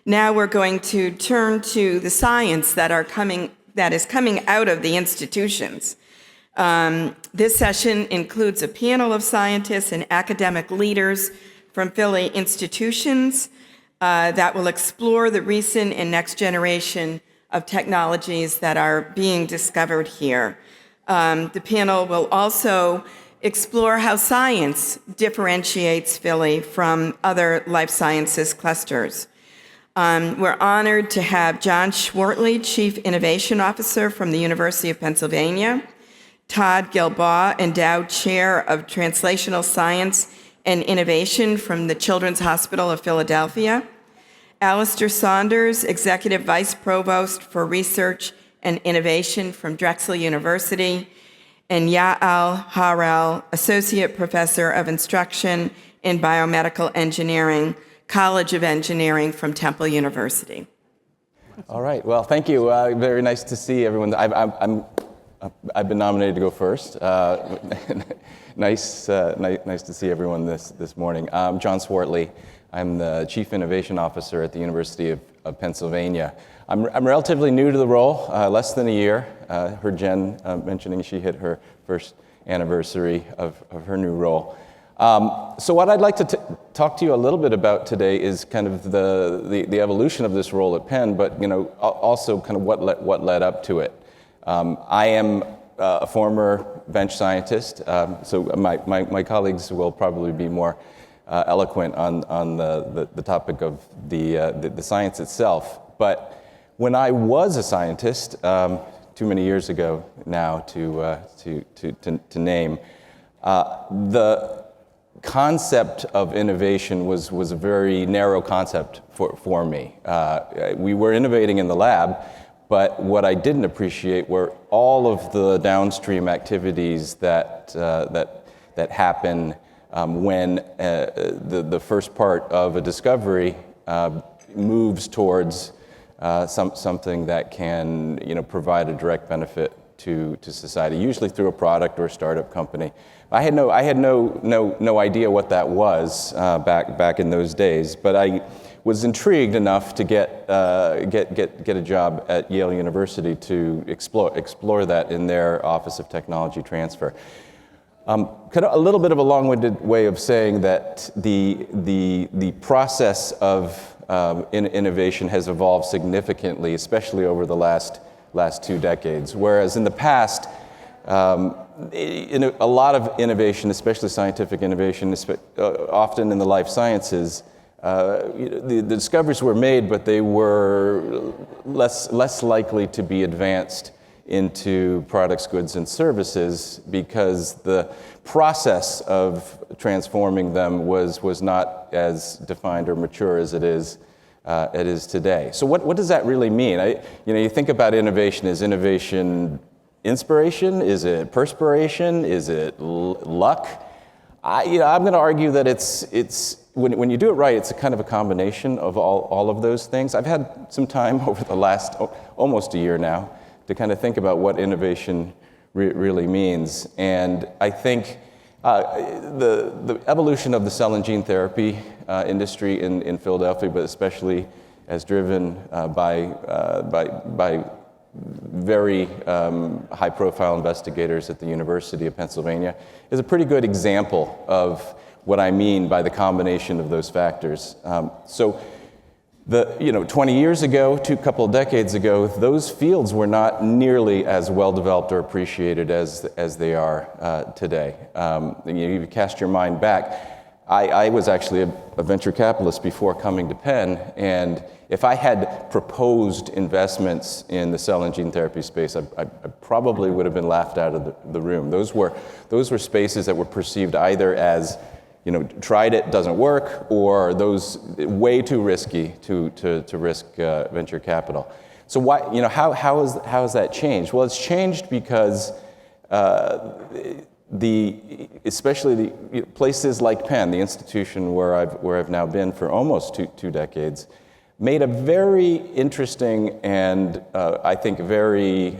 Now we're going to turn to the science that is coming out of the institutions. This session includes a panel of scientists and academic leaders from Philly institutions that will explore the recent and next generation of technologies that are being discovered here. The panel will also explore how science differentiates Philly from other life sciences clusters. We're honored to have John Schwartley, Chief Innovation Officer from the University of Pennsylvania, Todd Gilbaugh, Endowed Chair of Translational Science and Innovation from the Children's Hospital of Philadelphia, Alistair Saunders, Executive Vice Provost for Research and Innovation from Drexel University, and Yael Harel, Associate Professor of Instruction in Biomedical Engineering, College of Engineering from Temple University. All right. Well, thank you. Very nice to see everyone. I've been nominated to go first. Nice to see everyone this morning. I'm John Schwartley. I'm the Chief Innovation Officer at the University of Pennsylvania. I'm relatively new to the role, less than a year. Heard Jen mentioning she hit her first anniversary of her new role. So what I'd like to talk to you a little bit about today is kind of the evolution of this role at Penn, but also kind of what led up to it. I am a former bench scientist, so my colleagues will probably be more eloquent on the topic of the science itself. But when I was a scientist, too many years ago now to name, the concept of innovation was a very narrow concept for me. We were innovating in the lab, but what I didn't appreciate were all of the downstream activities that happen when the first part of a discovery moves towards something that can provide a direct benefit to society, usually through a product or a startup company. I had no idea what that was back in those days, but I was intrigued enough to get a job at Yale University to explore that in their Office of Technology Transfer. Kind of a little bit of a long-winded way of saying that the process of innovation has evolved significantly, especially over the last 2 decades. Whereas in the past, a lot of innovation, especially scientific innovation, often in the life sciences, the discoveries were made, but they were less likely to be advanced into products, goods, and services because the process of transforming them was not as defined or mature as it is today. So what does that really mean? You think about innovation. Is innovation inspiration? Is it perspiration? Is it luck? I'm going to argue that it's when you do it right, it's a kind of a combination of all of those things. I've had some time over the last almost a year now to kind of think about what innovation really means. And I think the evolution of the cell and gene therapy industry in Philadelphia, but especially as driven by very high-profile investigators at the University of Pennsylvania, is a pretty good example of what I mean by the combination of those factors. So 20 years ago, a couple of decades ago, those fields were not nearly as well developed or appreciated as they are today. You cast your mind back. I was actually a venture capitalist before coming to Penn, and if I had proposed investments in the cell and gene therapy space, I probably would have been laughed out of the room. Those were spaces that were perceived either as tried it, doesn't work, or those way too risky to risk venture capital. So why, how has that changed? Well, it's changed because especially the places like Penn, the institution where I've now been for almost two decades, made a very interesting and I think very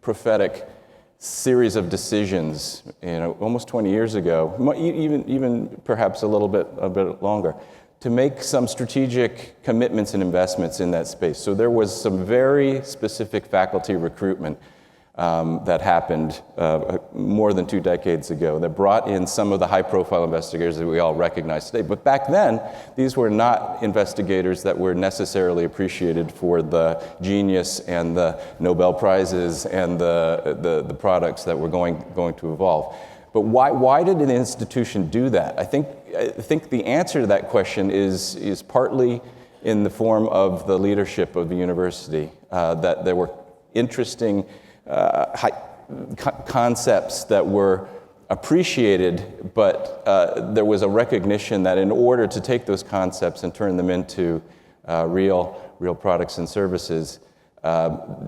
prophetic series of decisions, almost 20 years ago, even perhaps a bit longer, to make some strategic commitments and investments in that space. So there was some very specific faculty recruitment that happened more than 2 decades ago that brought in some of the high-profile investigators that we all recognize today. But back then, these were not investigators that were necessarily appreciated for the genius and the Nobel Prizes and the products that were going to evolve. But why did an institution do that? I think the answer to that question is partly in the form of the leadership of the university, that there were interesting concepts that were appreciated, but there was a recognition that in order to take those concepts and turn them into real products and services,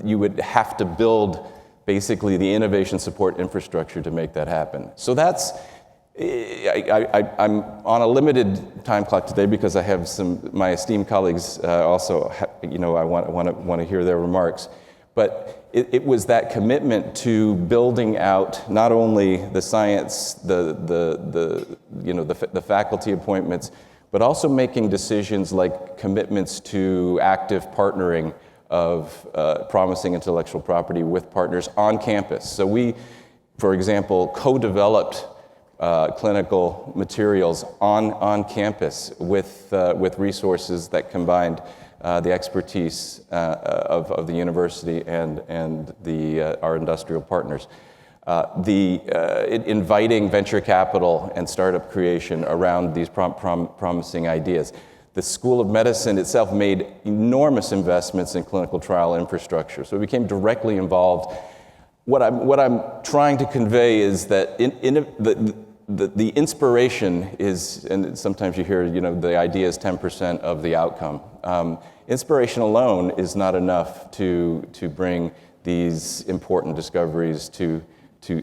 you would have to build basically the innovation support infrastructure to make that happen. So that's, I'm on a limited time clock today because I have my esteemed colleagues also, I want to hear their remarks. But it was that commitment to building out not only the science, the faculty appointments, but also making decisions like commitments to active partnering of promising intellectual property with partners on campus. So we, for example, co-developed clinical materials on campus with resources that combined the expertise of the university and our industrial partners. Inviting venture capital and startup creation around these promising ideas. The School of Medicine itself made enormous investments in clinical trial infrastructure, so it became directly involved. What I'm trying to convey is that the inspiration is, and sometimes you hear, the idea is 10% of the outcome. Inspiration alone is not enough to bring these important discoveries to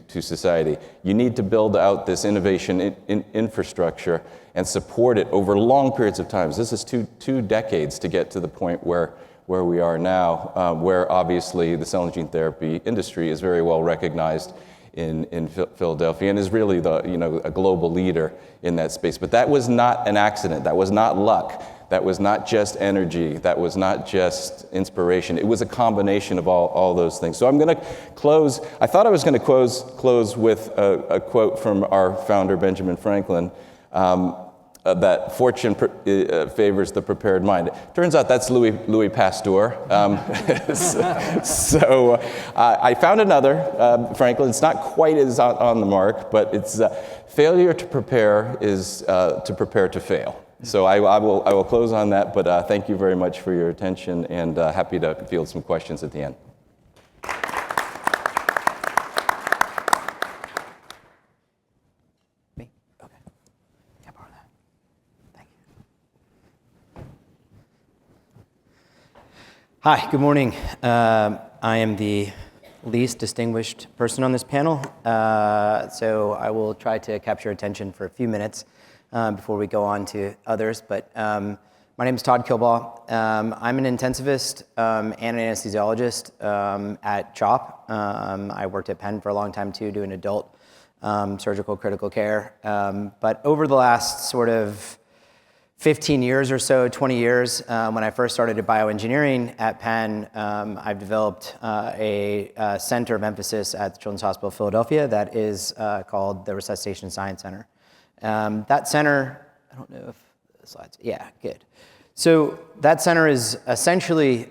society. You need to build out this innovation infrastructure and support it over long periods of time. This is two decades to get to the point where we are now, where obviously the cell and gene therapy industry is very well recognized in Philadelphia and is really a global leader in that space. But that was not an accident. That was not luck. That was not just energy. That was not just inspiration. It was a combination of all those things. So I'm going to close. I thought I was going to close with a quote from our founder, Benjamin Franklin, that fortune favors the prepared mind. Turns out that's Louis Pasteur. So I found another, Franklin. It's not quite as on the mark, but it's failure to prepare is to prepare to fail. So I will close on that, but thank you very much for your attention, and happy to field some questions at the end. Me? Okay. Can I borrow that? Thank you. Hi, good morning. I am the least distinguished person on this panel, so I will try to capture attention for a few minutes before we go on to others. But my name is Todd Kilbaugh. I'm an intensivist and an anesthesiologist at CHOP. I worked at Penn for a long time too, doing adult surgical critical care. But over the last sort of 15 years or so, 20 years, when I first started at bioengineering at Penn, I've developed a center of emphasis at the Children's Hospital of Philadelphia that is called the Resuscitation Science Center. That center, I don't know if the slides, yeah, good. So that center is essentially,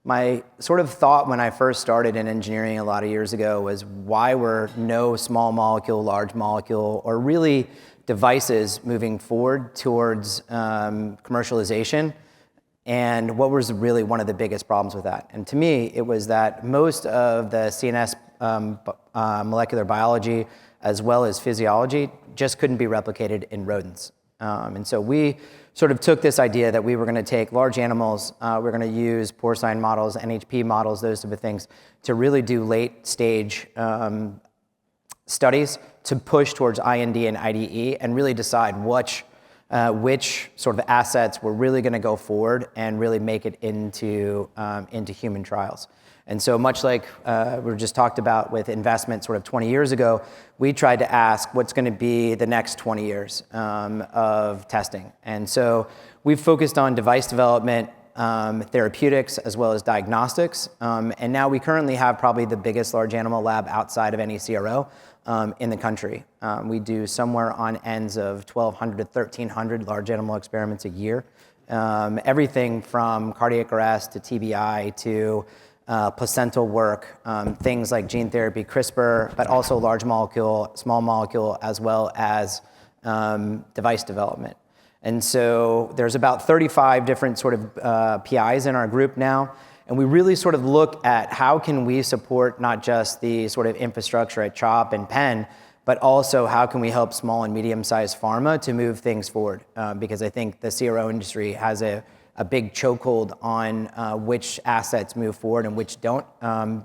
my sort of thought when I first started in engineering a lot of years ago was why were no small molecule, large molecule, or really devices moving forward towards commercialization, and what was really one of the biggest problems with that. And to me, it was that most of the CNS molecular biology as well as physiology just couldn't be replicated in rodents. And so we sort of took this idea that we were going to take large animals, we're going to use porcine models, NHP models, those type of things, to really do late stage studies to push towards IND and IDE and really decide which which sort of assets were really going to go forward and really make it into human trials. And so much like we were just talked about with investment sort of 20 years ago, we tried to ask what's going to be the next 20 years of testing. And so we've focused on device development, therapeutics, as well as diagnostics. And now we currently have probably the biggest large animal lab outside of any CRO in the country. We do somewhere on ends of 1,200 to 1,300 large animal experiments a year. Everything from cardiac arrest to TBI to placental work, things like gene therapy, CRISPR, but also large molecule, small molecule, as well as device development. And so there's about 35 different sort of PIs in our group now. And we really sort of look at how can we support not just the sort of infrastructure at CHOP and Penn, but also how can we help small and medium-sized pharma to move things forward? Because I think the CRO industry has a big chokehold on which assets move forward and which don't,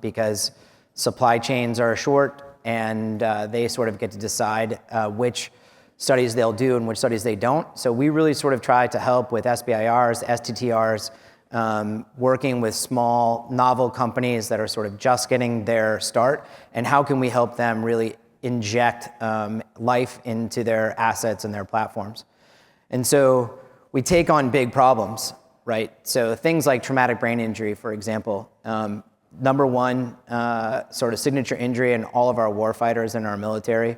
because supply chains are short and they sort of get to decide which studies they'll do and which studies they don't. So we really sort of try to help with SBIRs, STTRs, working with small, novel companies that are sort of just getting their start, and how can we help them really inject life into their assets and their platforms. And so we take on big problems, right? So things like traumatic brain injury, for example. Number one sort of signature injury in all of our warfighters in our military.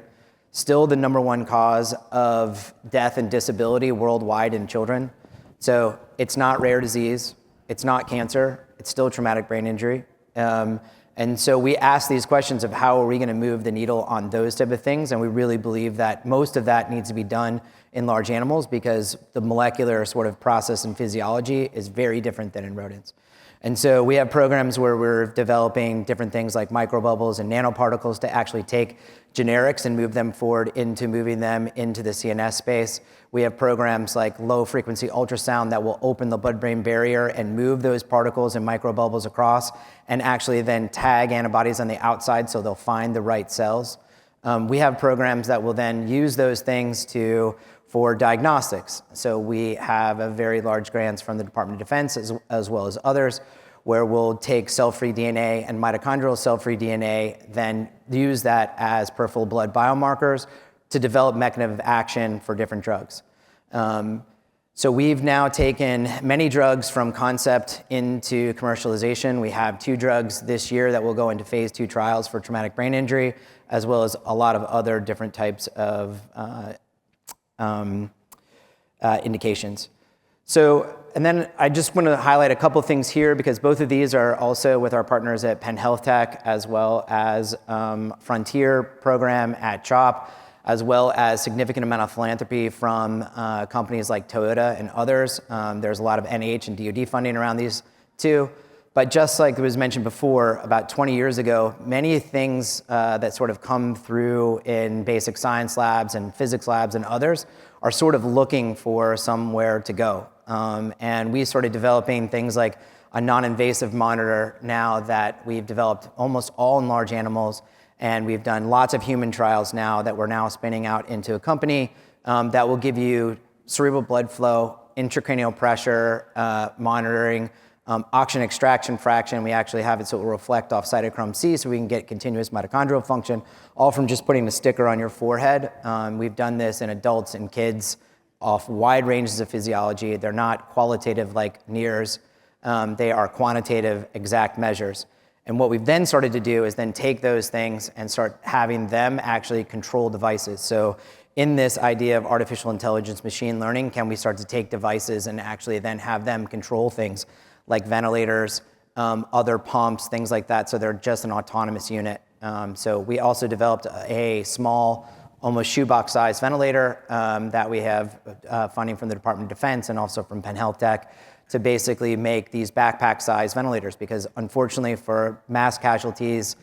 Still the number one cause of death and disability worldwide in children. So it's not rare disease, it's not cancer, it's still traumatic brain injury. And so we ask these questions of how are we going to move the needle on those type of things, and we really believe that most of that needs to be done in large animals because the molecular sort of process and physiology is very different than in rodents. And so we have programs where we're developing different things like microbubbles and nanoparticles to actually take generics and move them forward into moving them into the CNS space. We have programs like low frequency ultrasound that will open the blood-brain barrier and move those particles and microbubbles across and actually then tag antibodies on the outside so they'll find the right cells. We have programs that will then use those things for diagnostics. So we have a very large grants from the Department of Defense as well as others, where we'll take cell-free DNA and mitochondrial cell-free DNA, then use that as peripheral blood biomarkers to develop mechanism of action for different drugs. So we've now taken many drugs from concept into commercialization. We have 2 drugs this year that will go into phase 2 trials for traumatic brain injury, as well as a lot of other different types of indications. So, and then I just want to highlight a couple things here because both of these are also with our partners at Penn Health Tech, as well as Frontier program at CHOP, as well as significant amount of philanthropy from companies like Toyota and others. There's a lot of NIH and DoD funding around these too. But just like it was mentioned before, about 20 years ago, many things that sort of come through in basic science labs and physics labs and others are sort of looking for somewhere to go. And we started developing things like a non-invasive monitor now that we've developed almost all in large animals. And we've done lots of human trials now that we're now spinning out into a company that will give you cerebral blood flow, intracranial pressure monitoring, oxygen extraction fraction. We actually have it so it will reflect off cytochrome C so we can get continuous mitochondrial function, all from just putting a sticker on your forehead. We've done this in adults and kids off wide ranges of physiology. They're not qualitative like NIRS. They are quantitative exact measures. And what we've then started to do is then take those things and start having them actually control devices. So in this idea of artificial intelligence, machine learning, can we start to take devices and actually then have them control things like ventilators, other pumps, things like that, so they're just an autonomous unit. So we also developed a small, almost shoebox-sized ventilator that we have funding from the Department of Defense and also from Penn Health Tech to basically make these backpack-sized ventilators, because unfortunately for mass casualties,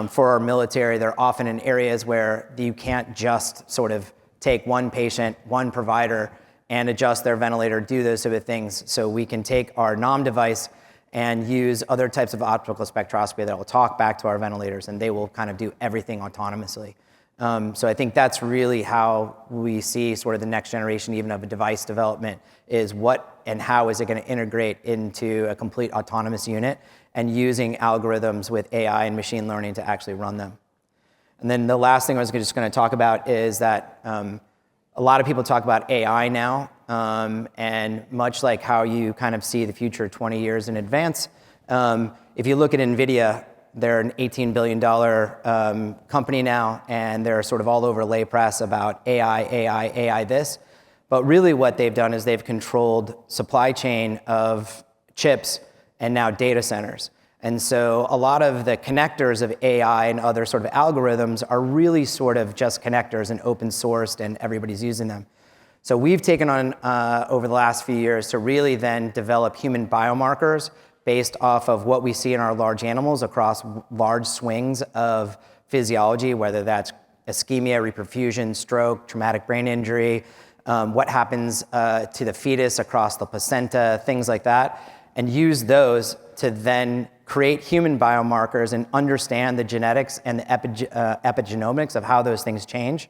for our military, they're often in areas where you can't just sort of take one patient, one provider, and adjust their ventilator, do those sort of things. So we can take our NOM device and use other types of optical spectroscopy that will talk back to our ventilators, and they will kind of do everything autonomously. So I think that's really how we see sort of the next generation even of a device development is what and how is it going to integrate into a complete autonomous unit and using algorithms with AI and machine learning to actually run them. And then the last thing I was just going to talk about is that a lot of people talk about AI now, and much like how you kind of see the future 20 years in advance, if you look at NVIDIA, they're an $18 billion company now, and they're sort of all over lay press about AI this. But really what they've done is they've controlled supply chain of chips and now data centers. And so a lot of the connectors of AI and other sort of algorithms are really sort of just connectors and open sourced, and everybody's using them. So we've taken on over the last few years to really then develop human biomarkers based off of what we see in our large animals across large swings of physiology, whether that's ischemia, reperfusion, stroke, traumatic brain injury, what happens to the fetus across the placenta, things like that, and use those to then create human biomarkers and understand the genetics and the epigenomics of how those things change.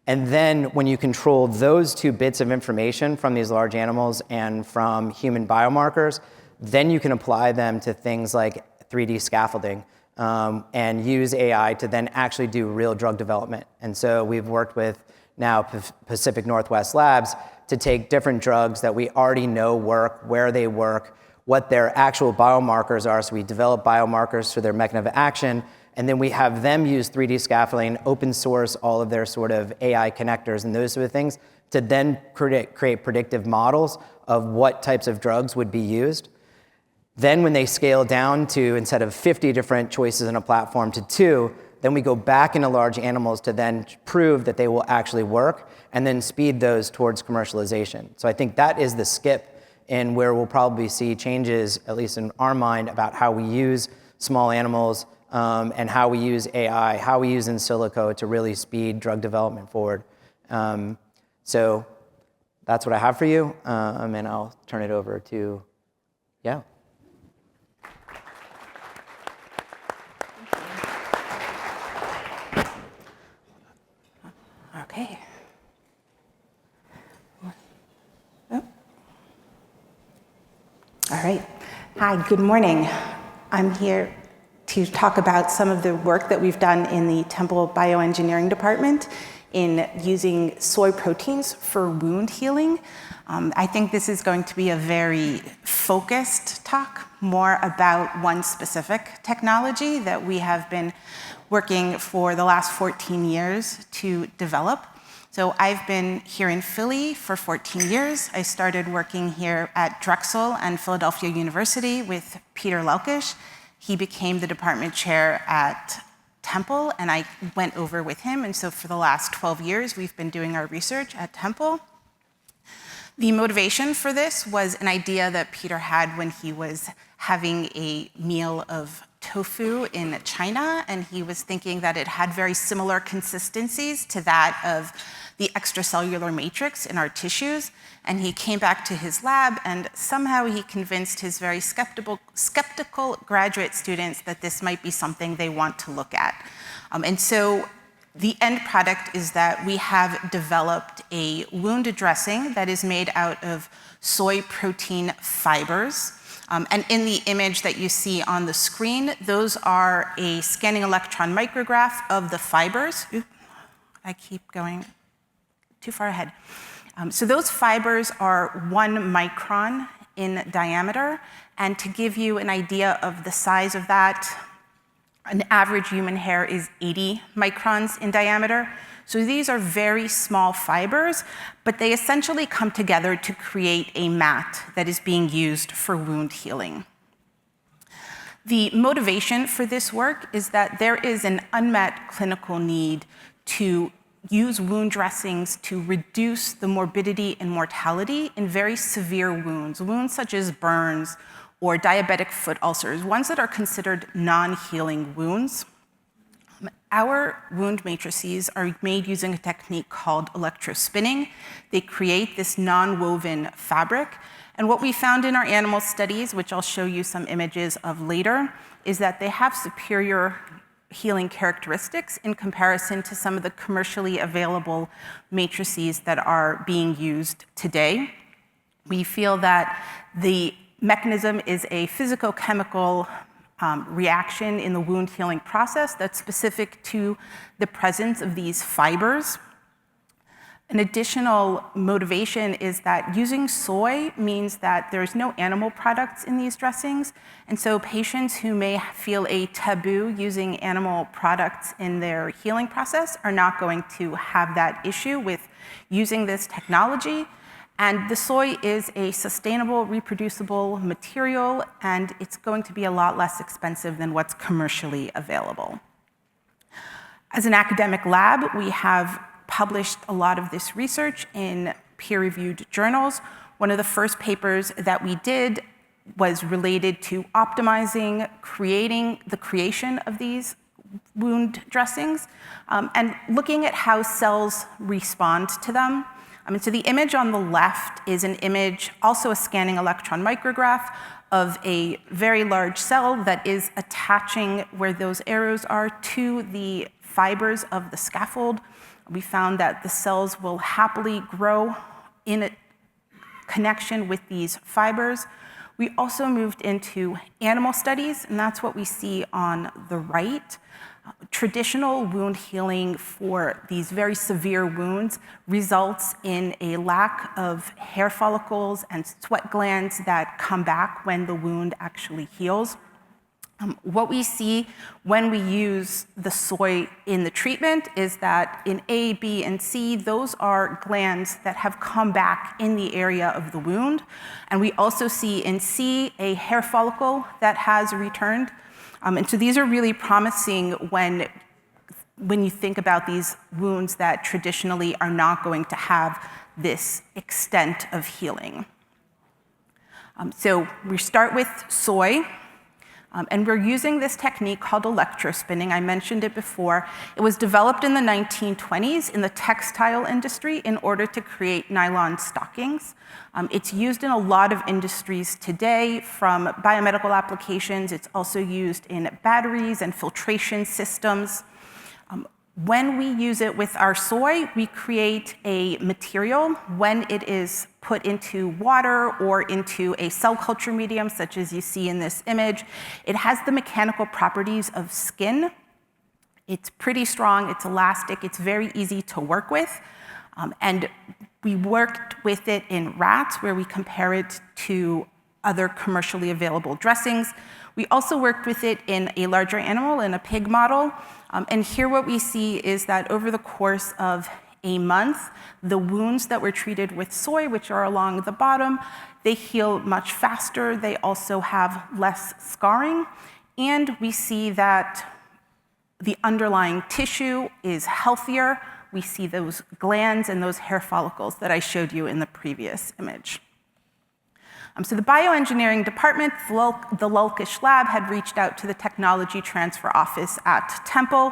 And then when you control those two bits of information from these large animals and from human biomarkers, then you can apply them to things like 3D scaffolding and use AI to then actually do real drug development. And so we've worked with now Pacific Northwest Labs to take different drugs that we already know work, where they work, what their actual biomarkers are. So we develop biomarkers for their mechanism of action, and then we have them use 3D scaffolding, open source all of their sort of AI connectors and those sort of things to then create predictive models of what types of drugs would be used. Then when they scale down to, instead of 50 different choices in a platform, to 2, then we go back into large animals to then prove that they will actually work and then speed those towards commercialization. So I think that is the skip in where we'll probably see changes, at least in our mind, about how we use small animals and how we use AI, how we use in silico to really speed drug development forward. So that's what I have for you, and I'll turn it over to, yeah. Okay. Oh. All right. Hi, good morning. I'm here to talk about some of the work that we've done in the Temple Bioengineering Department in using soy proteins for wound healing. I think this is going to be a very focused talk, more about one specific technology that we have been working for the last 14 years to develop. So I've been here in Philly for 14 years. I started working here at Drexel and Philadelphia University with Peter Lelkish. He became the department chair at Temple, and I went over with him. And so for the last 12 years, we've been doing our research at Temple. The motivation for this was an idea that Peter had when he was having a meal of tofu in China, and he was thinking that it had very similar consistencies to that of the extracellular matrix in our tissues. And he came back to his lab, and somehow he convinced his very skeptical graduate students that this might be something they want to look at. And so the end product is that we have developed a wound dressing that is made out of soy protein fibers. And in the image that you see on the screen, those are a scanning electron micrograph of the fibers. Oops, I keep going too far ahead. So those fibers are 1 micron in diameter. And to give you an idea of the size of that, an average human hair is 80 microns in diameter. So these are very small fibers, but they essentially come together to create a mat that is being used for wound healing. The motivation for this work is that there is an unmet clinical need to use wound dressings to reduce the morbidity and mortality in very severe wounds, wounds such as burns or diabetic foot ulcers, ones that are considered non-healing wounds. Our wound matrices are made using a technique called electrospinning. They create this non-woven fabric. And what we found in our animal studies, which I'll show you some images of later, is that they have superior healing characteristics in comparison to some of the commercially available matrices that are being used today. We feel that the mechanism is a physicochemical reaction in the wound healing process that's specific to the presence of these fibers. An additional motivation is that using soy means that there's no animal products in these dressings, and so patients who may feel a taboo using animal products in their healing process are not going to have that issue with using this technology. And the soy is a sustainable, reproducible material, and it's going to be a lot less expensive than what's commercially available. As an academic lab, we have published a lot of this research in peer-reviewed journals. One of the first papers that we did was related to optimizing the creation of these wound dressings and looking at how cells respond to them. And so the image on the left is an image, also a scanning electron micrograph, of a very large cell that is attaching where those arrows are to the fibers of the scaffold. We found that the cells will happily grow in a connection with these fibers. We also moved into animal studies, and that's what we see on the right. Traditional wound healing for these very severe wounds results in a lack of hair follicles and sweat glands that come back when the wound actually heals. What we see when we use the soy in the treatment is that in A, B, and C, those are glands that have come back in the area of the wound. And we also see in C a hair follicle that has returned. And so these are really promising when you think about these wounds that traditionally are not going to have this extent of healing. So we start with soy. And we're using this technique called electrospinning. I mentioned it before. It was developed in the 1920s in the textile industry in order to create nylon stockings. It's used in a lot of industries today, from biomedical applications. It's also used in batteries and filtration systems. When we use it with our soy, we create a material. When it is put into water or into a cell culture medium, such as you see in this image, it has the mechanical properties of skin. It's pretty strong, it's elastic, it's very easy to work with. And we worked with it in rats, where we compare it to other commercially available dressings. We also worked with it in a larger animal, in a pig model. And here what we see is that over the course of a month, the wounds that were treated with soy, which are along the bottom, they heal much faster. They also have less scarring. And we see that the underlying tissue is healthier. We see those glands and those hair follicles that I showed you in the previous image. So the bioengineering department, the Lulkish lab, had reached out to the technology transfer office at Temple.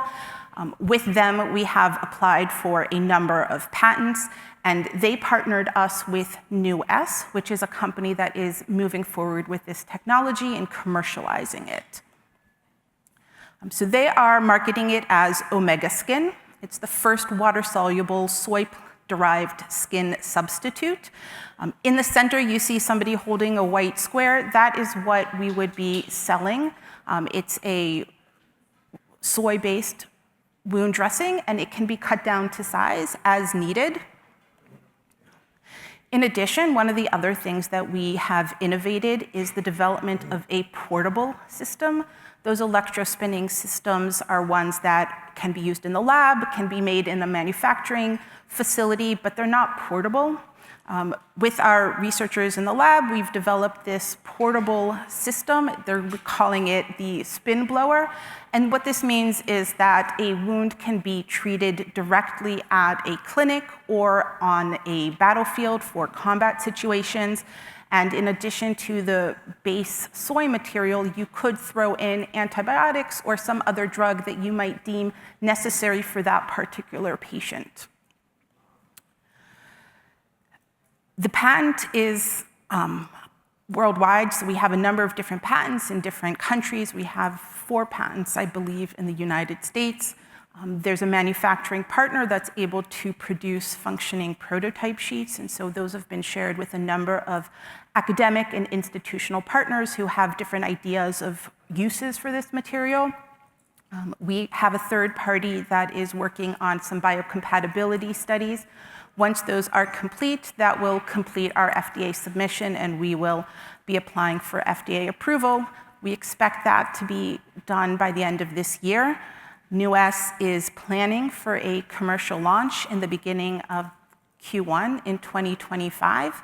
With them, we have applied for a number of patents, and they partnered us with NewS, which is a company that is moving forward with this technology and commercializing it. So they are marketing it as Omega Skin. It's the first water-soluble soy-derived skin substitute. In the center, you see somebody holding a white square. That is what we would be selling. It's a soy-based wound dressing, and it can be cut down to size as needed. In addition, one of the other things that we have innovated is the development of a portable system. Those electrospinning systems are ones that can be used in the lab, can be made in a manufacturing facility, but they're not portable. With our researchers in the lab, we've developed this portable system. They're calling it the spin blower. And what this means is that a wound can be treated directly at a clinic or on a battlefield for combat situations. And in addition to the base soy material, you could throw in antibiotics or some other drug that you might deem necessary for that particular patient. The patent is worldwide. So we have a number of different patents in different countries. We have 4 patents, I believe, in the United States. There's a manufacturing partner that's able to produce functioning prototype sheets, and so those have been shared with a number of academic and institutional partners who have different ideas of uses for this material. We have a third party that is working on some biocompatibility studies. Once those are complete, that will complete our FDA submission, and we will be applying for FDA approval. We expect that to be done by the end of this year. NUS is planning for a commercial launch in the beginning of Q1 in 2025.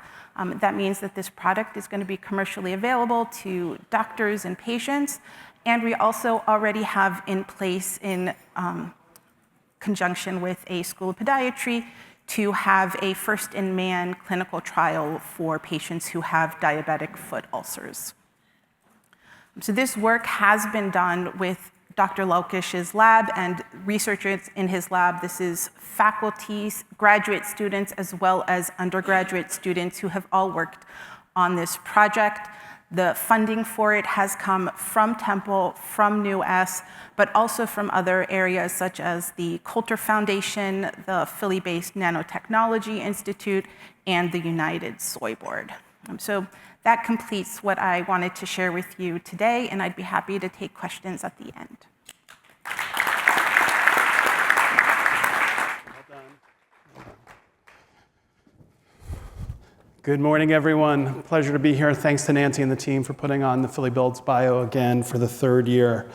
That means that this product is going to be commercially available to doctors and patients. And we also already have in place, in conjunction with a school of podiatry, to have a first-in-man clinical trial for patients who have diabetic foot ulcers. So this work has been done with Dr. Laukish's lab and researchers in his lab. This is faculty, graduate students, as well as undergraduate students who have all worked on this project. The funding for it has come from Temple, from NUS, but also from other areas such as the Coulter Foundation, the Philly-based Nanotechnology Institute, and the United Soy Board. So that completes what I wanted to share with you today, and I'd be happy to take questions at the end. Good morning, everyone. Pleasure to be here. Thanks to Nancy and the team for putting on the Philly Builds Bio again for the 3rd year.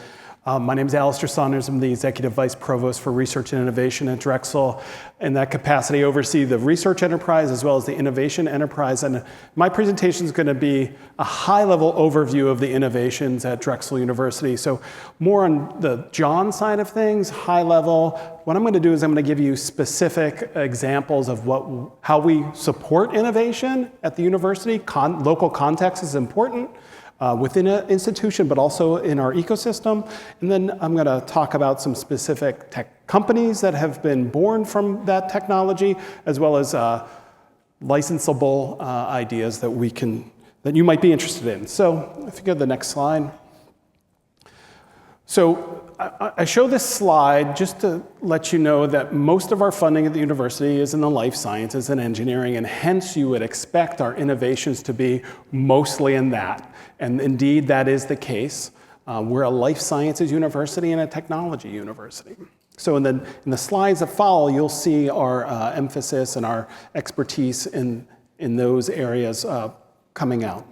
My name is Alistair Saunders. I'm the Executive Vice Provost for Research and Innovation at Drexel. In that capacity, I oversee the research enterprise as well as the innovation enterprise. And my presentation is going to be a high-level overview of the innovations at Drexel University. So more on the John side of things, high level. What I'm going to do is I'm going to give you specific examples of how we support innovation at the university. Local context is important. Within an institution, but also in our ecosystem. And then I'm going to talk about some specific tech companies that have been born from that technology, as well as licensable ideas that you might be interested in. So if you go to the next slide. So I show this slide just to let you know that most of our funding at the university is in the life sciences and engineering, and hence you would expect our innovations to be mostly in that. And indeed, that is the case. We're a life sciences university and a technology university. So in the slides that follow, you'll see our emphasis and our expertise in those areas coming out.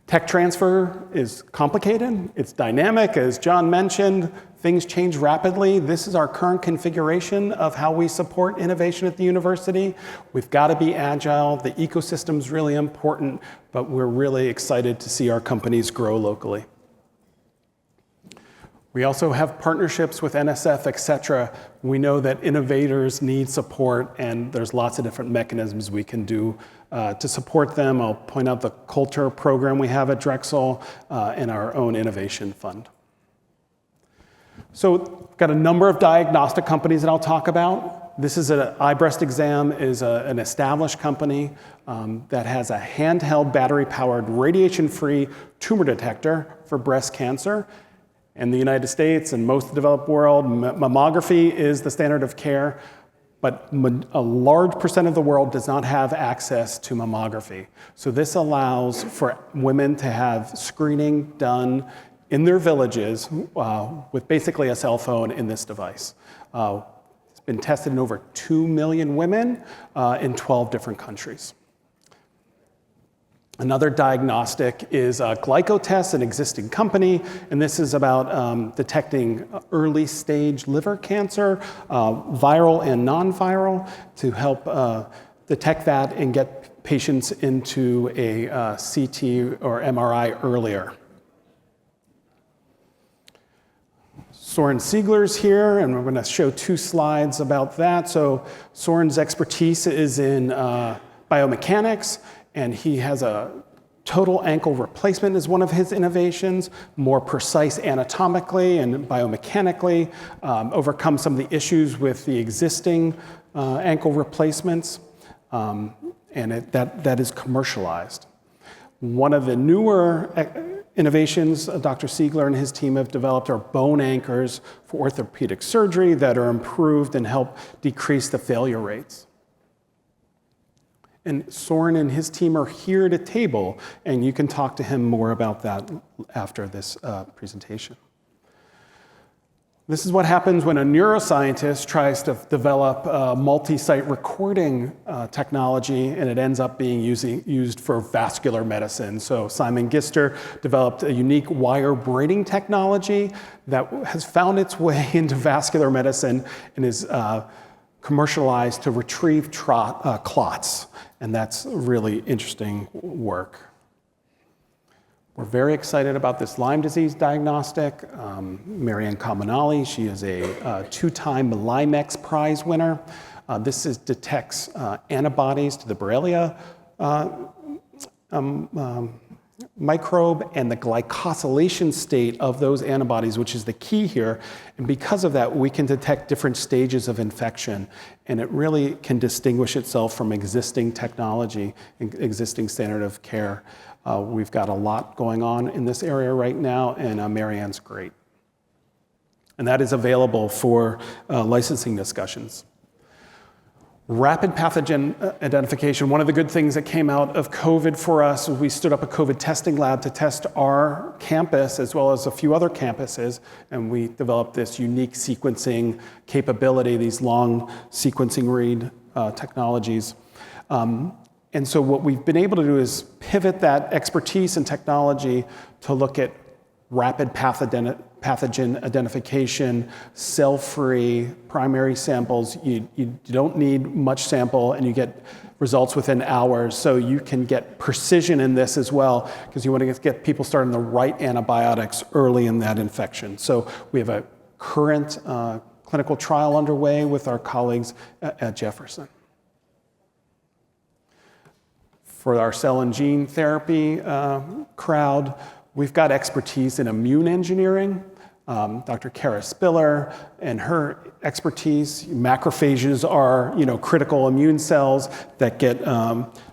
Tech transfer is complicated, it's dynamic, as John mentioned, things change rapidly. This is our current configuration of how we support innovation at the university. We've got to be agile, the ecosystem's really important, but we're really excited to see our companies grow locally. We also have partnerships with NSF, et cetera. We know that innovators need support, and there's lots of different mechanisms we can do to support them. I'll point out the Coulter program we have at Drexel and our own innovation fund. So we've got a number of diagnostic companies that I'll talk about. This is an iBreast Exam, is an established company that has a handheld battery-powered radiation-free tumor detector for breast cancer. In the United States and most of the developed world, mammography is the standard of care, but a large percent of the world does not have access to mammography. So this allows for women to have screening done in their villages with basically a cell phone in this device. It's been tested in over 2 million women in 12 different countries. Another diagnostic is GlycoTest, an existing company, and this is about detecting early stage liver cancer, viral and non-viral, to help detect that and get patients into a CT or MRI earlier. Soren Siegler's here, and we're going to show 2 slides about that. So Soren's expertise is in biomechanics, and he has a total ankle replacement as one of his innovations, more precise anatomically and biomechanically, overcome some of the issues with the existing ankle replacements, and that is commercialized. One of the newer innovations Dr. Siegler and his team have developed are bone anchors for orthopedic surgery that are improved and help decrease the failure rates. And Soren and his team are here at a table, and you can talk to him more about that after this presentation. This is what happens when a neuroscientist tries to develop multi-site recording technology, and it ends up being used for vascular medicine. So Simon Gister developed a unique wire braiding technology that has found its way into vascular medicine and is commercialized to retrieve clots. And that's really interesting work. We're very excited about this Lyme disease diagnostic. Marianne Cominali, she is a two-time Lymex Prize winner. This detects antibodies to the Borrelia microbe and the glycosylation state of those antibodies, which is the key here. And because of that, we can detect different stages of infection. And it really can distinguish itself from existing technology, existing standard of care. We've got a lot going on in this area right now, and Marianne's great. And that is available for licensing discussions. Rapid pathogen identification. One of the good things that came out of COVID for us was we stood up a COVID testing lab to test our campus as well as a few other campuses, and we developed this unique sequencing capability, these long sequencing read technologies. And so what we've been able to do is pivot that expertise and technology to look at rapid pathogen identification, cell-free primary samples. You don't need much sample, and you get results within hours. So you can get precision in this as well, because you want to get people starting the right antibiotics early in that infection. So we have a current clinical trial underway with our colleagues at Jefferson. For our cell and gene therapy crowd, we've got expertise in immune engineering. Dr. Kara Spiller and her expertise, macrophages are critical immune cells that get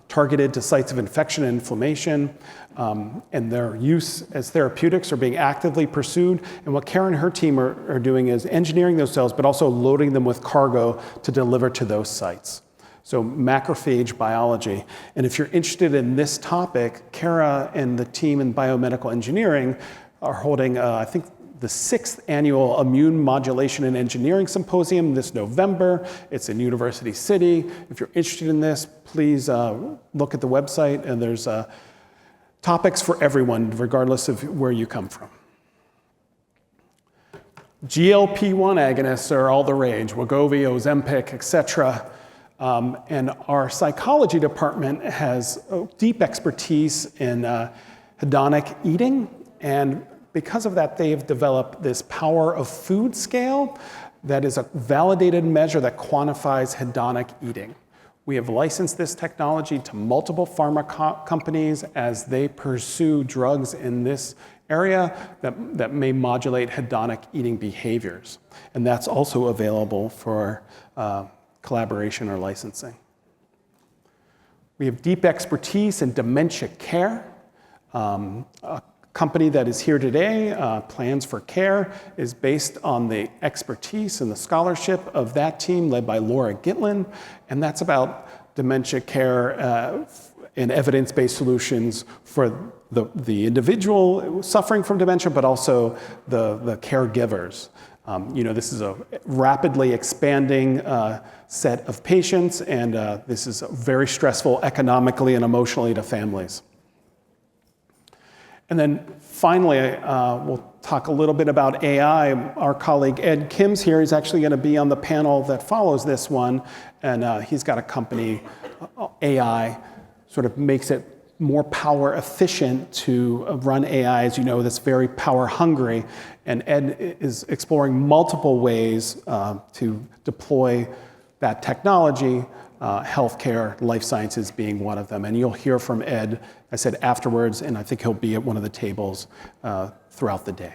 targeted to sites of infection and inflammation, and their use as therapeutics are being actively pursued. And what Kara and her team are doing is engineering those cells, but also loading them with cargo to deliver to those sites. So macrophage biology. And if you're interested in this topic, Kara and the team in biomedical engineering are holding, I think, the 6th annual Immune Modulation and Engineering Symposium this November. It's in University City. If you're interested in this, please look at the website, and there's topics for everyone, regardless of where you come from. GLP-1 agonists are all the rage, Wegovy, Ozempic, etc. And our psychology department has deep expertise in hedonic eating, and because of that, they've developed this power of food scale that is a validated measure that quantifies hedonic eating. We have licensed this technology to multiple pharma companies as they pursue drugs in this area that may modulate hedonic eating behaviors. And that's also available for collaboration or licensing. We have deep expertise in dementia care. A company that is here today, Plans for Care, is based on the expertise and the scholarship of that team led by Laura Gitlin, and that's about dementia care and evidence-based solutions for the individual suffering from dementia, but also the caregivers. This is a rapidly expanding set of patients, and this is very stressful economically and emotionally to families. And then finally, we'll talk a little bit about AI. Our colleague Ed Kim's here. He's actually going to be on the panel that follows this one, and he's got a company, AI, sort of makes it more power efficient to run AI, as you know, that's very power hungry. And Ed is exploring multiple ways to deploy that technology, healthcare, life sciences being one of them. And you'll hear from Ed, I said, afterwards, and I think he'll be at one of the tables throughout the day.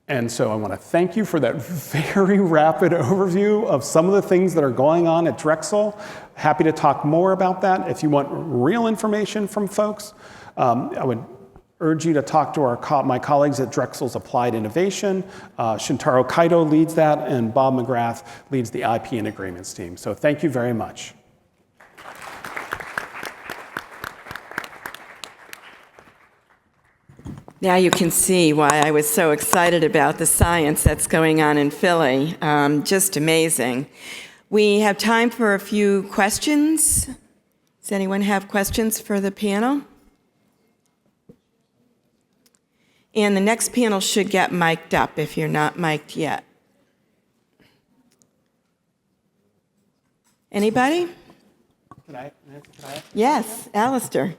And so I want to thank you for that very rapid overview of some of the things that are going on at Drexel. Happy to talk more about that. If you want real information from folks, I would urge you to talk to my colleagues at Drexel's Applied Innovation. Shintaro Kaito leads that, and Bob McGrath leads the IP and Agreements team. So thank you very much. Now you can see why I was so excited about the science that's going on in Philly. Just amazing. We have time for a few questions. Does anyone have questions for the panel? And the next panel should get mic'd up if you're not mic'd yet. Anybody? Can I? Yes, Alistair.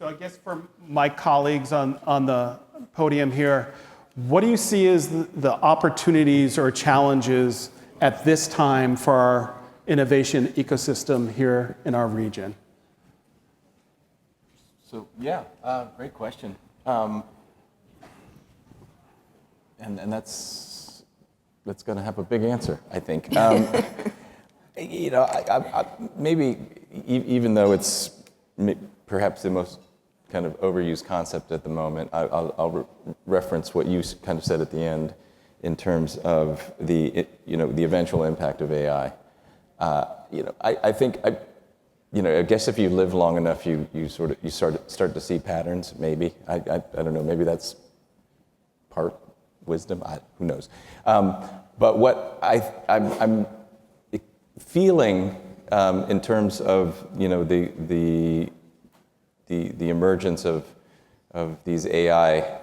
So I guess for my colleagues on the podium here, what do you see as the opportunities or challenges at this time for our innovation ecosystem here in our region? So yeah, great question. And that's going to have a big answer, I think. You know, maybe even though it's perhaps the most kind of overused concept at the moment, I'll reference what you kind of said at the end in terms of the eventual impact of AI. I think I guess if you live long enough, you start to see patterns. Maybe I don't know. Maybe that's part wisdom. Who knows? But what I'm feeling in terms of the emergence of these AI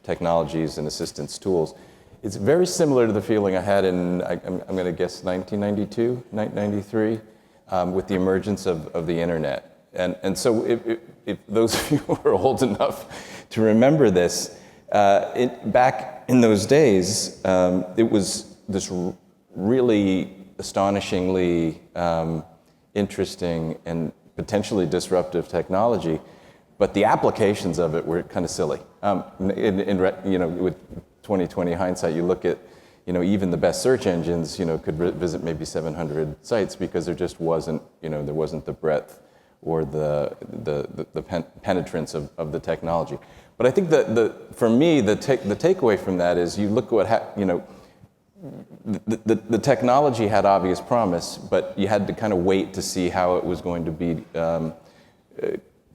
technologies and assistance tools, it's very similar to the feeling I had in, I'm going to guess, 1992, 93, with the emergence of the internet. And so if those of you who are old enough to remember this, back in those days, it was this really astonishingly interesting and potentially disruptive technology, but the applications of it were kind of silly. With 2020 hindsight, you look at, even the best search engines, could visit maybe 700 sites because there just wasn't, there wasn't the breadth or the penetrance of the technology. But I think that for me, the takeaway from that is you look at what the technology had obvious promise, but you had to kind of wait to see how it was going to be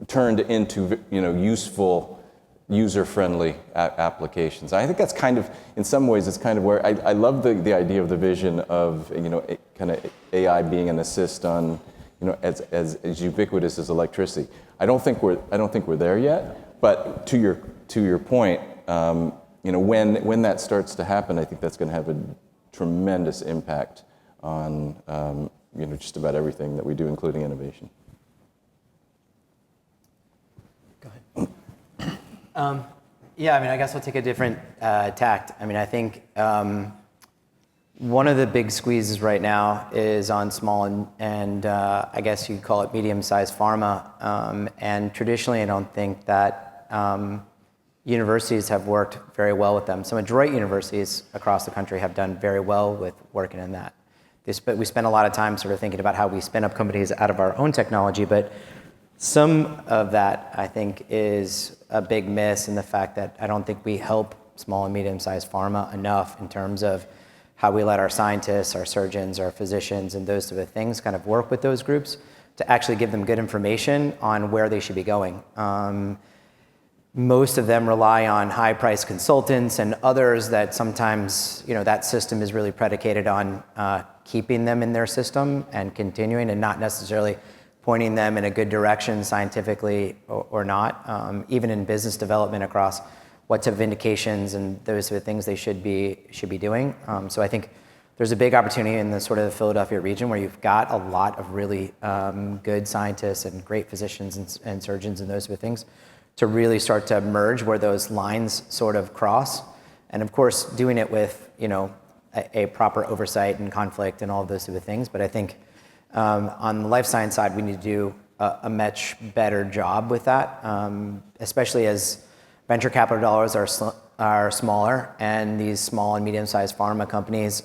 turned into useful, user-friendly applications. I think that's kind of, in some ways, it's kind of where I love the idea of the vision of kind of AI being an assist on as ubiquitous as electricity. I don't think we're there yet, but to your point. When that starts to happen, I think that's going to have a tremendous impact on just about everything that we do, including innovation. Go ahead. Yeah, I guess I'll take a different tact. I think one of the big squeezes right now is on small and I guess you'd call it medium-sized pharma. And traditionally, I don't think that universities have worked very well with them. Some adroit universities across the country have done very well with working in that. We spend a lot of time sort of thinking about how we spin up companies out of our own technology, but some of that, I think, is a big miss in the fact that I don't think we help small and medium-sized pharma enough in terms of how we let our scientists, our surgeons, our physicians, and those sort of things kind of work with those groups to actually give them good information on where they should be going. Most of them rely on high-priced consultants and others that sometimes, that system is really predicated on keeping them in their system and continuing and not necessarily pointing them in a good direction scientifically or not, even in business development across what type of indications and those sort of things they should be doing. So I think there's a big opportunity in the sort of the Philadelphia region where you've got a lot of really good scientists and great physicians and surgeons and those sort of things to really start to merge where those lines sort of cross. And of course, doing it with, a proper oversight and conflict and all of those sort of things. But I think on the life science side, we need to do a much better job with that, especially as venture capital dollars are smaller, and these small and medium-sized pharma companies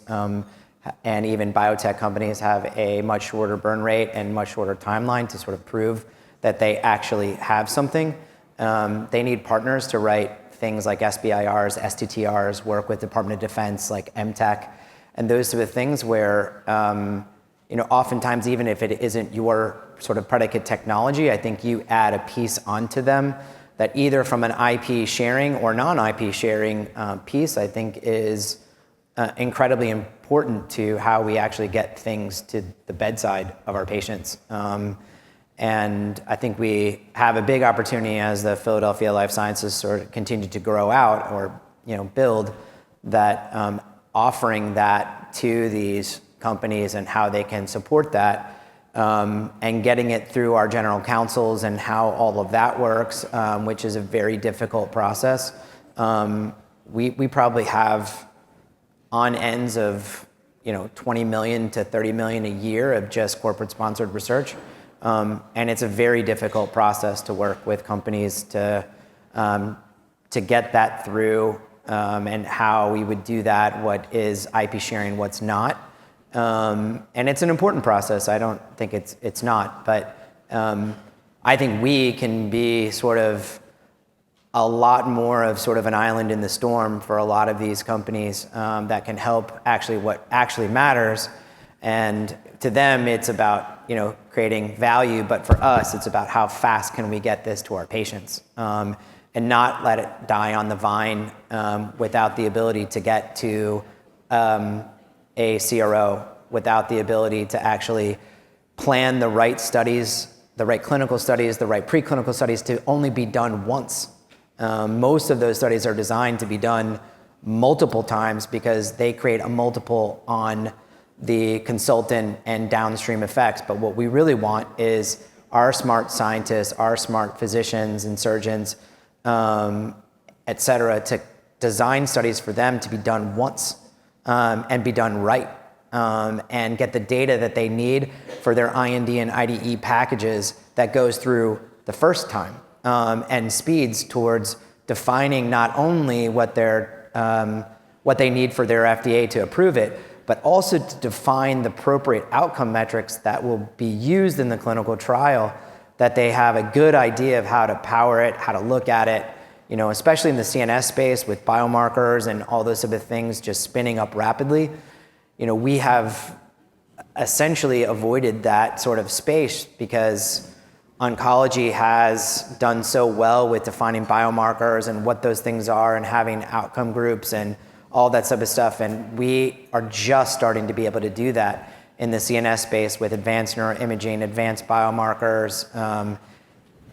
and even biotech companies have a much shorter burn rate and much shorter timeline to sort of prove that they actually have something. They need partners to write things like SBIRs, STTRs, work with Department of Defense like MTech, and those sort of things where, oftentimes even if it isn't your sort of predicate technology, I think you add a piece onto them that either from an IP sharing or non-IP sharing piece, I think is incredibly important to how we actually get things to the bedside of our patients. And I think we have a big opportunity as the Philadelphia Life Sciences sort of continue to grow out or build that, offering that to these companies and how they can support that, and getting it through our general counsels and how all of that works, which is a very difficult process. We probably have on ends of 20 million to 30 million a year of just corporate sponsored research. And it's a very difficult process to work with companies to get that through, and how we would do that, what is IP sharing, what's not. And it's an important process. I don't think it's not, but I think we can be sort of a lot more of sort of an island in the storm for a lot of these companies, that can help actually what actually matters. And to them, it's about creating value, but for us, it's about how fast can we get this to our patients, and not let it die on the vine without the ability to get to a CRO, without the ability to actually plan the right studies, the right clinical studies, the right preclinical studies to only be done once. Most of those studies are designed to be done multiple times because they create a multiple on the consultant and downstream effects. But what we really want is our smart scientists, our smart physicians and surgeons, et cetera, to design studies for them to be done once, and be done right, and get the data that they need for their IND and IDE packages that goes through the first time, and speeds towards defining not only what they need for their FDA to approve it, but also to define the appropriate outcome metrics that will be used in the clinical trial, that they have a good idea of how to power it, how to look at it, especially in the CNS space with biomarkers and all those sort of things just spinning up rapidly. We have essentially avoided that sort of space because oncology has done so well with defining biomarkers and what those things are and having outcome groups and all that type of stuff. And we are just starting to be able to do that in the CNS space with advanced neuroimaging, advanced biomarkers,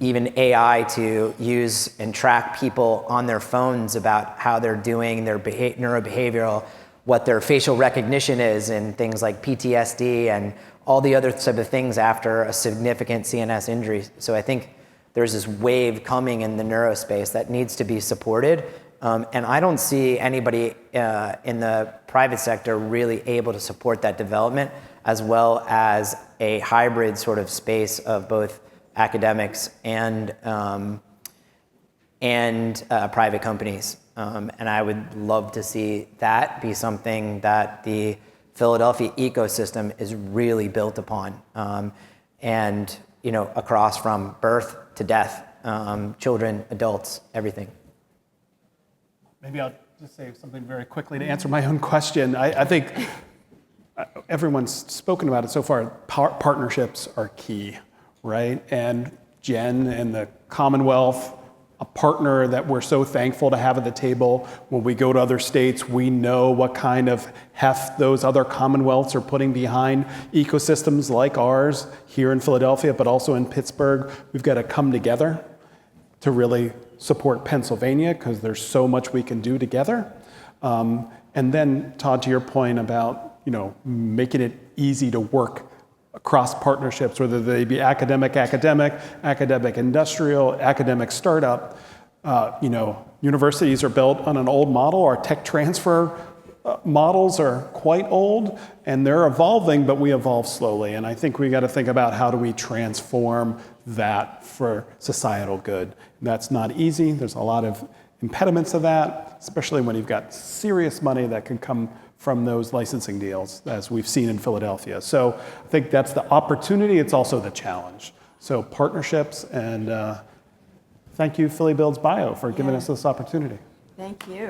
even AI to use and track people on their phones about how they're doing, their neurobehavioral, what their facial recognition is, and things like PTSD and all the other type of things after a significant CNS injury. So I think there's this wave coming in the neurospace that needs to be supported. And I don't see anybody in the private sector really able to support that development, as well as a hybrid sort of space of both academics and private companies. And I would love to see that be something that the Philadelphia ecosystem is really built upon, and across from birth to death, children, adults, everything. Maybe I'll just say something very quickly to answer my own question. I think everyone's spoken about it so far. Partnerships are key, right? And Jen and the Commonwealth, a partner that we're so thankful to have at the table. When we go to other states, we know what kind of heft those other Commonwealths are putting behind ecosystems like ours here in Philadelphia, but also in Pittsburgh. We've got to come together to really support Pennsylvania because there's so much we can do together. And then, Todd, to your point about making it easy to work across partnerships, whether they be academic, industrial, academic startup. Universities are built on an old model. Our tech transfer models are quite old, and they're evolving, but we evolve slowly. And I think we got to think about how do we transform that for societal good. And that's not easy. There's a lot of impediments to that, especially when you've got serious money that can come from those licensing deals, as we've seen in Philadelphia. So I think that's the opportunity. It's also the challenge. So partnerships, and thank you, Philly Builds Bio, for giving us this opportunity. Thank you.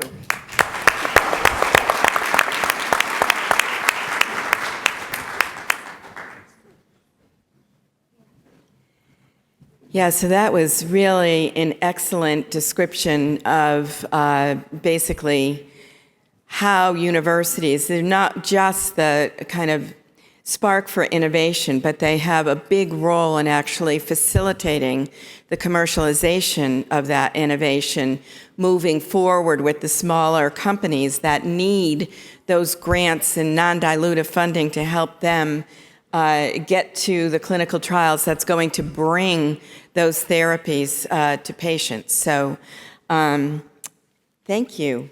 Yeah, so that was really an excellent description of basically how universities, they're not just the kind of spark for innovation, but they have a big role in actually facilitating the commercialization of that innovation, moving forward with the smaller companies that need those grants and non-dilutive funding to help them get to the clinical trials that's going to bring those therapies to patients. So thank you.